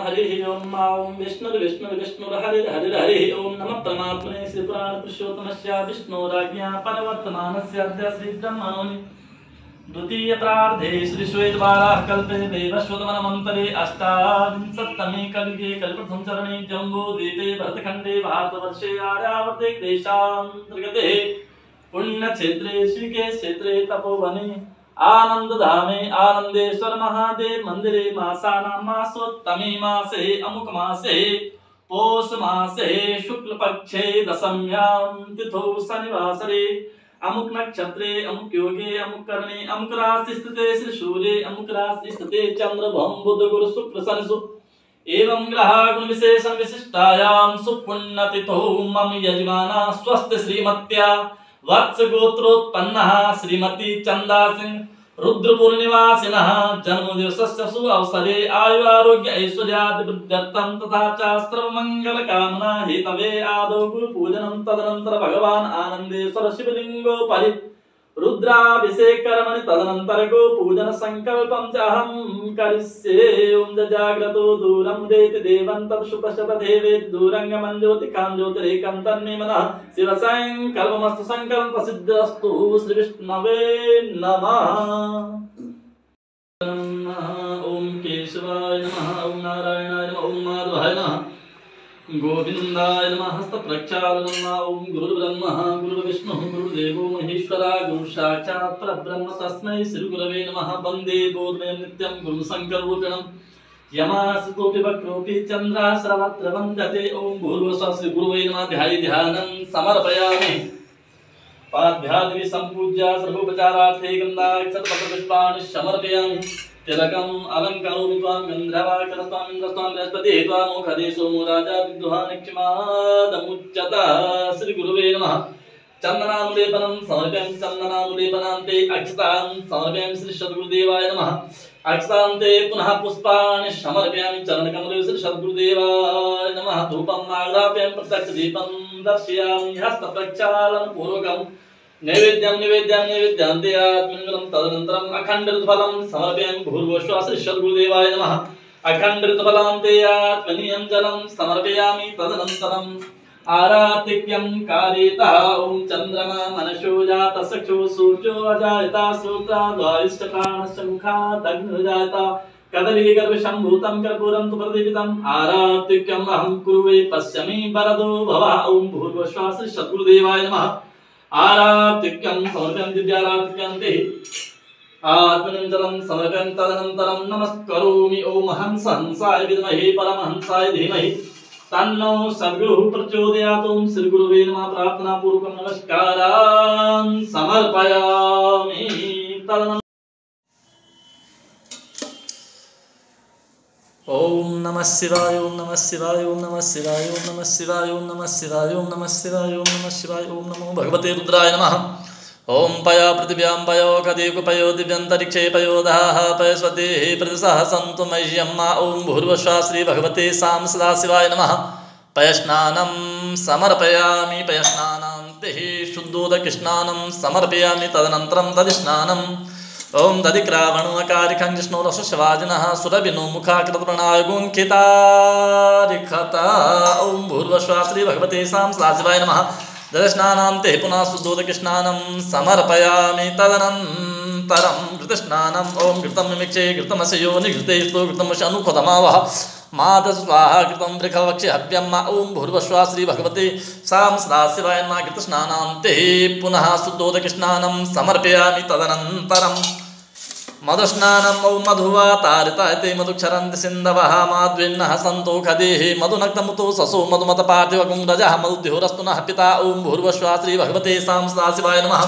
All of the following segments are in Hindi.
हरि ओम ओम विष्णु विष्णु विष्णु हरि हरि हरि ओम नमः परमात्मने श्री पुराण पुरुषोत्तमस्य विष्णुराज्ञा परवर्तमानस्य अद्य श्री ब्रह्मणोनि द्वितीय प्रार्धे श्री श्वेतवाराह कल्पे वैवस्वतमनमन्तरे अष्टाविंशत्तमे कलिगे कल्पप्रथम चरणे जम्बूद्वीपे भरतखण्डे भारतवर्षे आर्यावर्ते देशान्तर्गते पुण्यक्षेत्रे श्रीकेशक्षेत्रे तपोवने आनंदधामे आनंदेश्वर महादेव मंदिरे मासानां मासोत्तमे मासे अमुक मासे पौष मासे शुक्ल पक्षे दशम्यां तिथौ शनिवासरे अमुक नक्षत्रे अमुक योगे अमुक कर्णे अमुक राशि स्थिते श्री सूर्ये अमुक राशि स्थिते चंद्र भौम बुध गुरु शुक्र शनि एवं ग्रह गुण विशेषण विशिष्टायां सुपुण्यतिथौ मम यजमाना स्वस्थ श्रीमत्या वत्स गोत्रोत्पन्नः श्रीमती चंदा सिंह रुद्रपुर निवासिनः जन्मदिवसस्य शुभ अवसरे आयु आरोग्य ऐश्वर्यादिवृद्ध्यर्थं तथा च सर्वमंगल कामना हेतवे आदौ गुरु पूजनं तदनंतर भगवान् आनंदेश्वर शिवलिंगोपरि रुद्राभिषेक कर्मणि तदनंतर गो पूजन संकल्पं च अहं करिष्ये ओम जाग्रतो दूरं देति देवं तत्सुपशत देवेति दूरं गमन ज्योतिकां ज्योतिरेकं तन्मे मनः शिव संकल्पमस्तु संकल्प सिद्धस्तु श्री विष्णवे नमः। ओम केशवाय नमः ओम नारायणाय नमः ओम माधवाय नमः गोविंदाय नमः हस्त प्रक्षालन ओम गुरुर्ब्रह्मा गुरुर्विष्णुः गुरुदेवो महेश्वरा गुरु साक्षात् परब्रह्म तस्मै श्री गुरवे नमः वन्दे बोधमयं नित्यं गुरुं शङ्कररूपिणं यमासतोऽपि वक्रोऽपि चन्द्राश्रवत्र वन्दते ओम भूर्भुवः श्री गुरुवे नमः ध्यानं समर्पयामि पाद्यादि सम्पूज्य सर्वोपचारार्थे गन्धाक्षतपत्रपुष्पाणि समर्पयामि तिलकम अलंकारोमि त्वां गन्धर्वाक्षरस्त्वां इन्द्रस्त्वां बृहस्पतिः त्वामुखदेशो राजा विद्वानक्षमादमुच्यत श्री गुरुवे नमः चन्दनानुलेपनं समर्पयामि चन्दनानुलेपनान्ते अक्षतां समर्पयामि श्री सद्गुरुदेवाय नमः अक्षतान्ते पुनः पुष्पाणि समर्पयामि चरणकमले श्री सद्गुरुदेवाय नमः धूपं आग्रापयामि प्रत्यक्षदीपं दर्शयामि हस्तप्रक्षालनपूर्वकं नैवेद्यं दयात्मनिर्मलं तदनन्तरम् अखण्डऋतुफलं समर्पयामि भूर्भुवः श्री सद्गुरुदेवाय नमः अखण्डऋतुफलं दयात्मनीयं जलं समर्पयामि तदनन्तरम् आरातिक्यं कारयितः ॐ चन्द्रमा मनसो जातः चक्षुः सूर्यो अजायता श्रोत्राद्वायुश्चक्राणश्च मुखादग्निर्जायता कदलीगर्भसम्भूतं कर्पूरं तु प्रदीपितम् आरातिक्यम् अहं कुर्वे पश्यमि वरदो भवः ॐ भूर्भुवः श्री सद्गुरुदेवाय नमः आरातिक्यं समर्पयामि दिव्यारातिक्यन्ते आत्मनिर्जलं समर्पयामि तदनन्तरं नमस्करोमि ॐ हंसाय विद्महे परमहंसाय धीमहि तन्नो सद्गुरुः प्रचोदयात् ॐ श्री गुरुवे नमः प्रार्थनापूर्वकं नमस्कारान् समर्पयामि तदनन्तरं ओम नमः शिवाय ओम नमः शिवाय ओम नमः शिवाय ओम नमः शिवाय ओम नमः शिवाय ओम नमः शिवाय ओम नमः शिवाय ओम नमो भगवते रुद्राय नमः ओम पया पृथिव्यां पयो कदेकपयो दिव्यन्तरिक्षे पयोदाः पयस्वतेः प्रदिशः सन्तु मह्यं ओम भूर्भुवः श्री भगवते सां सदाशिवाय नमः पयस्नानं समर्पयामि पयस्नानान्ते शुद्धोदकस्नानं समर्पयामि तदनन्तरं दधिस्नानम् ओम दधिक्रावणुकारिखं जिष्णुरसुशवाजिनः सुरभिनो मुखाकृतप्रणायगुङ्खितारिखता ओम भूर्भुवः श्री भगवते सां सदाशिवाय नमः दधिस्नानान्ते पुनः शुद्धोदकस्नानं समर्पयामि तदनन्तरं घृतस्नानम् ओम घृतं मिमिक्षे घृतमस्य योनिघृतेस्तु घृतमस्य अनुपदमावः मातस्वाहा घृतं वृखवक्षे हव्यं ओम भूर्भुवः श्री भगवते सां सदाशिवाय नमः घृतस्नानान्ते पुनः शुद्धोदकस्नानं समर्पयामि तदनन्तरं मधुस्नानम् ओम मधुवातारिता इति मधुक्षरन्ति सिन्धवः माध्विन्नः सन्तो खदेः मधुनक्तमुतो ससो मधुमतपार्थिवकुं रजः मधुद्योरस्तु नः पिता ओम भूर्भुवः श्री भगवते सां सदाशिवाय नमः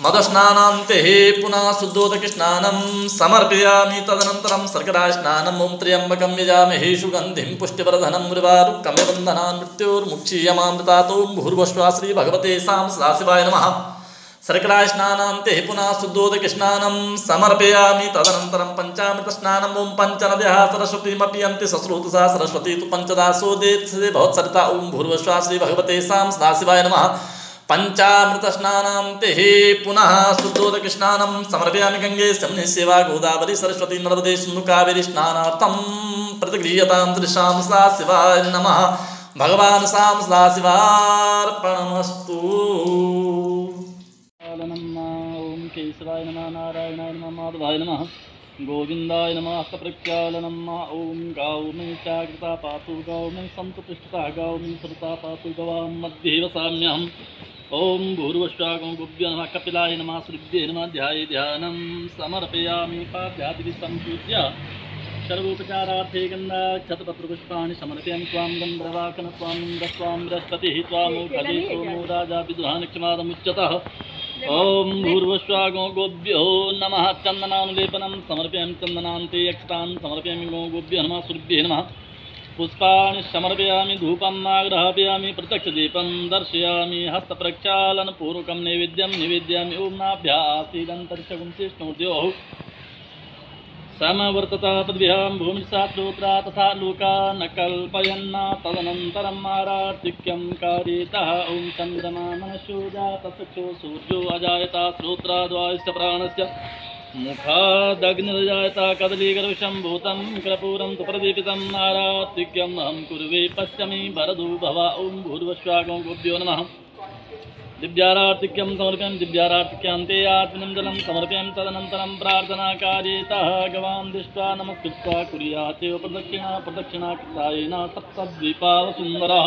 मधुस्नानान्ते पुनः शुद्धोदकस्नानं समर्पयामि तदनन्तरं शर्करास्नानम् ओम त्र्यम्बकं यजामहे सुगन्धिं पुष्टिवर्धनं मृवारुकं बन्धनान् मृत्योर्मुक्षीयमामृतात् ओम भूर्भुवः श्री भगवते सां सदाशिवाय नमः शर्करास्नानान्ते पुनः शुद्धोदकस्नानं समर्पयामि तदनन्तरं पञ्चामृतस्नानम् ओम पञ्चनद्यः सरस्वतीमपि यन्ति सस्रोतसा सरस्वती तु पञ्चदासो देत्से भवत्सरिता ओम भूर्भुवः श्री भगवते सां सदाशिवाय नमः पंचामृतस्नानं ते पुनः शुद्धोदकस्नानं समर्पयामि गंगे यमुने सेवा गोदावरी सरस्वती नर्मदे सिन्धु कावेरी स्नानार्थं प्रतिगृह्यतां तृषां सदा शिवाय नमः। भगवान् सां सदा शिवार्पणमस्तु। ओम केशवाय नमः, नारायणाय नमः, माधवाय नमः, गोविंदाय नमः। हस्तप्रक्षालनं ओम गौ मे चाकृता पातु, गौ मे सन्तु पृष्ठतः, गौ मे सरुता पातु, गवां मध्ये वसाम्यहम्। ओम भूर्भुवस्वागं गुभ्यो नमः, कपिलाय नमः, श्रीभ्ये नमः। ध्याये ध्यानं समर्पयामि पाद्यादिभिः सम्पूज्य सर्वोपचारार्थे गन्धाक्षतपत्रपुष्पाणि समर्पयामि। त्वां गन्धर्वाकन त्वां इन्द्रस्त्वां बृहस्पतिः त्वामुखले सोमो राजा विदुहानक्षमादमुच्यतः। ओम भूर्भुवस्वागो गोभ्यो नमः। चन्दनानुलेपनं समर्पयामि, चन्दनान्ते अक्षतान् समर्पयामि। गो गोभ्यो नमः, श्रीभ्ये नमः। पुष्पाणि समर्पयामि, धूपम् आग्रापयामि, प्रत्यक्षदीपं दर्शयामि। हस्तप्रक्षालनपूर्वकं नैवेद्यं निवेदयामि। ओम नाभ्यासीदन्तरिक्षगुं शेष्णोर्द्योः समवर्तता पद्भ्यां भूमिसा श्रोत्रा तथा लोका न कल्पयन्न। तदनन्तरम् आरार्तिक्यं कार्यतः। ओम चन्द्रमा मनसो जातचक्षो सूर्यो अजायता श्रोत्राद्वायुश्च प्राणस्य मुखादग्निर्जायता कदलीगर्विषं भूतं कर्पूरं तु प्रदीपितम्। आरार्तिक्यम् अहं कुर्वे पश्यमि वरदो भव। ओम भूर्भुवस्वागो गोभ्यो नमः। दिव्यारार्तिक्यं समर्पयामि, दिव्यारार्तिक्यान्ते आत्मनं जलं समर्पयामि। तदनन्तरं प्रार्थनाकार्यतः गवां दृष्ट्वा नमस्कृत्वा कुर्यात् प्रदक्षिणा प्रदक्षिणा कृतायेन सप्तद्वीपावसुन्दरः।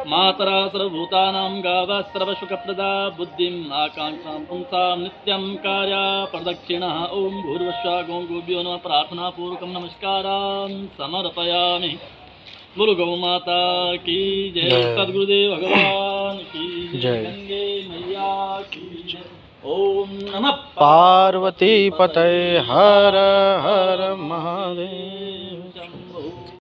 मातरा सर्वभूतानां गावः सर्वसुखप्रदा बुद्धिम् आकाङ्क्षां पुंसां नित्यं कार्या प्रदक्षिणः। ओम भूर्भुवस्वागो गोभ्यो नमः। प्रार्थनापूर्वकं नमस्कारान् समर्पयामि। बोलो गौ माता की जय, सद्गुरुदेव भगवान की जय, गंगे मैया की जय। ओम नमः पार्वती पतये हर हर महादेव।